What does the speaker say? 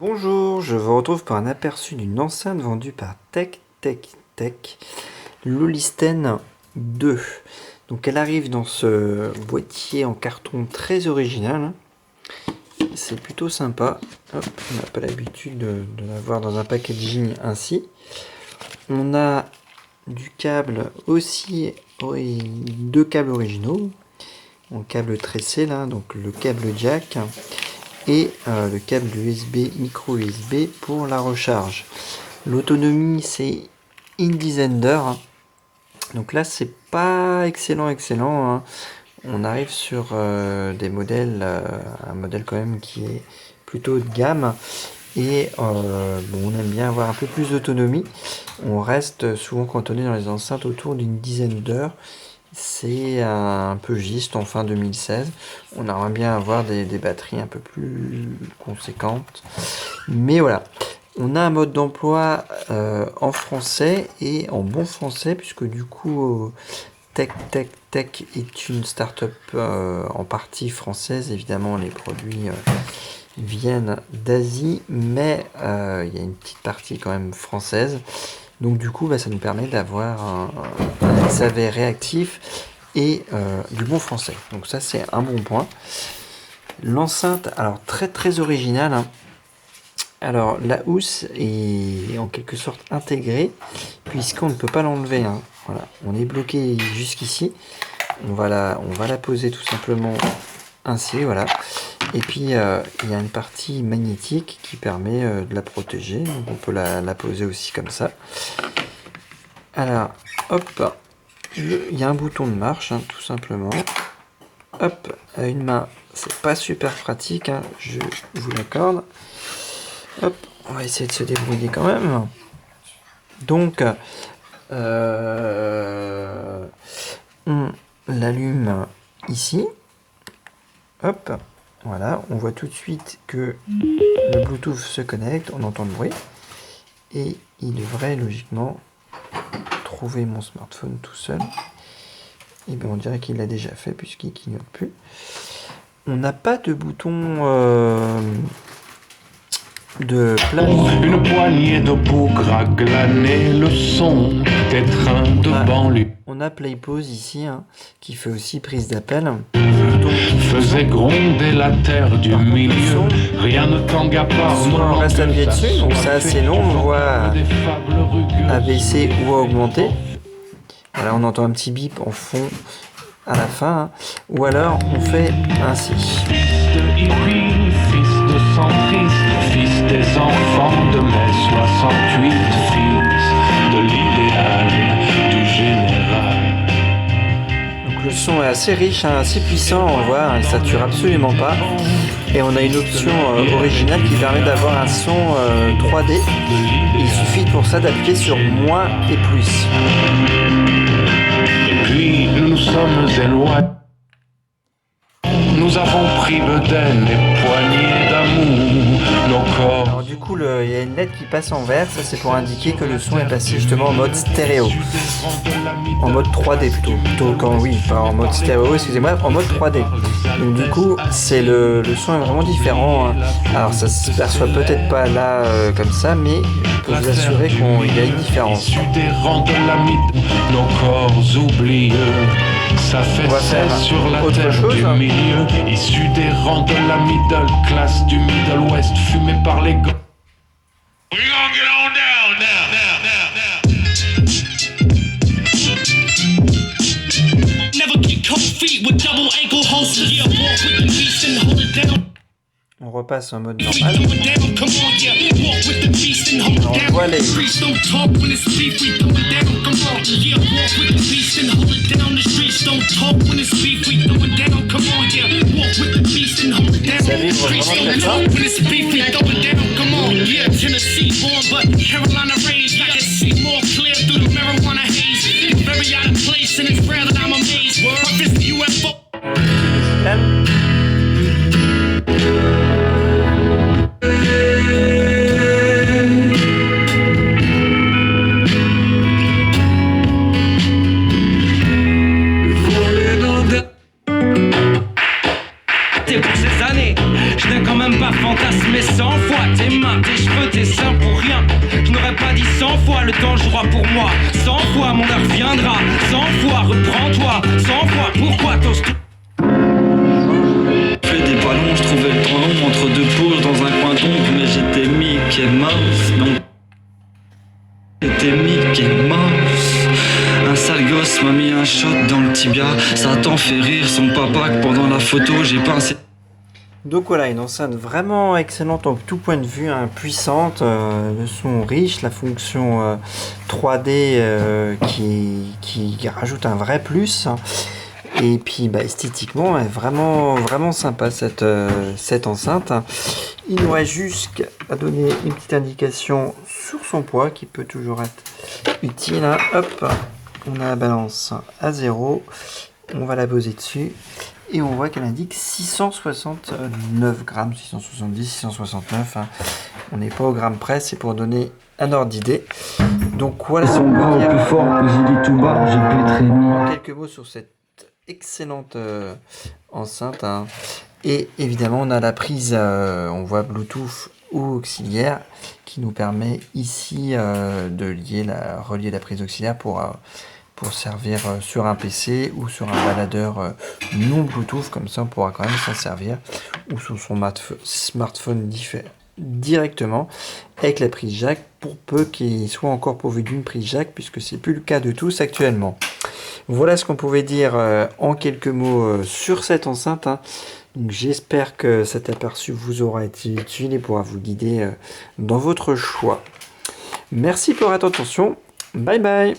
Bonjour, je vous retrouve pour un aperçu d'une enceinte vendue par Tech, l'Olisten 2. Donc elle arrive dans ce boîtier en carton très original. C'est plutôt sympa. Hop, on n'a pas l'habitude de l'avoir dans un packaging ainsi. On a du câble aussi, deux câbles originaux. En câble tressé là, donc le câble jack. Et le câble USB, micro USB pour la recharge. L'autonomie c'est une dizaine d'heures. Donc là c'est pas excellent hein. On arrive sur des modèles, un modèle quand même qui est plutôt haut de gamme. Et bon, on aime bien avoir un peu plus d'autonomie. On reste souvent cantonné dans les enceintes autour d'une dizaine d'heures. C'est un peu juste en fin 2016. On aimerait bien avoir des batteries un peu plus conséquentes. Mais voilà. On a un mode d'emploi en français et en bon français, puisque du coup, Tech est une start-up en partie française. Évidemment, les produits viennent d'Asie, mais il y a une petite partie quand même française. Donc du coup, ça nous permet d'avoir un SAV réactif et du bon français. Donc ça, c'est un bon point. L'enceinte, alors très originale, hein. Alors la housse est en quelque sorte intégrée, puisqu'on ne peut pas l'enlever, hein. Voilà, on est bloqué jusqu'ici. On va la poser tout simplement ainsi, voilà. Et puis il y a une partie magnétique qui permet de la protéger. Donc on peut la poser aussi comme ça. Alors, hop, il y a un bouton de marche, hein, tout simplement. Hop, à une main, c'est pas super pratique, hein, je vous l'accorde. Hop, on va essayer de se débrouiller quand même. Donc, on l'allume ici. Hop, voilà, on voit tout de suite que le Bluetooth se connecte, on entend le bruit. Et il devrait logiquement trouver mon smartphone tout seul. Et bien on dirait qu'il l'a déjà fait puisqu'il clignote plus. On n'a pas de bouton de play. Une poignée de bougres à glaner le son des trains de banlieue. On a play pause ici, hein, qui fait aussi prise d'appel. Faisait gronder la terre du milieu. Rien ne tangue à part. On reste appuyé dessus, donc c'est assez long. On voit abaisser ou augmenter. Voilà, on entend un petit bip en fond à la fin, hein. Ou alors on fait ainsi. Fils de hippie, fils de centriste, fils des enfants de mai 68, fils de l'idéal du général. Donc le son est assez riche, hein, assez puissant, on voit, hein, il sature absolument pas. Et on a une option originale qui permet d'avoir un son 3D. Il suffit pour ça d'appuyer sur moins et plus. Et puis nous nous sommes éloignés. Nous avons pris bedaine et poignées d'amour, nos corps. Alors du coup, il y a une lettre qui passe en vert, ça c'est pour indiquer que le son est passé justement en mode stéréo. En mode 3D plutôt pas en mode stéréo, excusez-moi, en mode 3D. Donc du coup, le son est vraiment différent, hein. Alors ça se perçoit peut-être pas là comme ça, mais je peux vous assurer qu'il y a une différence. Issus des rangs de l'amide, nos corps oublieux. Ça fait sur la terre du milieu, issu des rangs de la middle class du Middle West, fumé par les gars. We gonna get on down now. Never get cold feet with double ankle holsters. Yeah, walk with the beast and hold it down. On repasse en mode normal. Come on, yeah, walk with the beast and hold it down. On voit les... Streets don't talk when it's beef, we throw it down. Come on, yeah, walk with the beast and hold it down. The streets don't talk when it's beef, we throw it down. Come on, yeah, walk with the beast and hold it down. The streets don't talk when it's beef, we throw it down. Come on, yeah, Tennessee born, but Carolina raised. I can see more clear through the marijuana haze. It's very out of place and it's rare that I'm amazed. If it's the UFO. Pour ces années, je n'ai quand même pas fantasmé 100 fois tes mains tes cheveux, tes seins pour rien. Je n'aurais pas dit 100 fois, le temps jouera pour moi. 100 fois, mon heure viendra. 100 fois, reprends-toi. 100 fois, pourquoi t'oses tout? Fais des ballons, je trouvais le temps long entre deux pauses dans un coin d'ombre, mais j'étais Mickey Mouse, non. J'étais Mickey Mouse. Un sale gosse m'a mis un shot dans le tibia. Ça t'en fait rire son papa que pendant la photo j'ai pincé. Donc voilà, une enceinte vraiment excellente en tout point de vue, hein, puissante, le son riche, la fonction 3D qui rajoute un vrai plus. Et puis bah, esthétiquement, elle est vraiment sympa cette enceinte. Il nous reste juste à donner une petite indication sur son poids qui peut toujours être utile. Hein. Hop, on a la balance à 0, on va la poser dessus. Et on voit qu'elle indique 669 grammes, 670, 669. Hein. On n'est pas au gramme près, c'est pour donner un ordre d'idée. Donc voilà ce qu'on peut dire. Plus fort que j'ai dit tout bas, j'ai pu être émis. Quelques mots sur cette excellente enceinte. Hein. Et évidemment, on a la prise, on voit Bluetooth ou auxiliaire, qui nous permet ici de relier la prise auxiliaire pour servir sur un PC ou sur un baladeur non Bluetooth, comme ça on pourra quand même s'en servir, ou sur son smartphone directement avec la prise jack, pour peu qu'il soit encore pourvu d'une prise jack, puisque c'est plus le cas de tous actuellement. Voilà ce qu'on pouvait dire en quelques mots sur cette enceinte. Hein. Donc j'espère que cet aperçu vous aura été utile et pourra vous guider dans votre choix. Merci pour votre attention. Bye bye.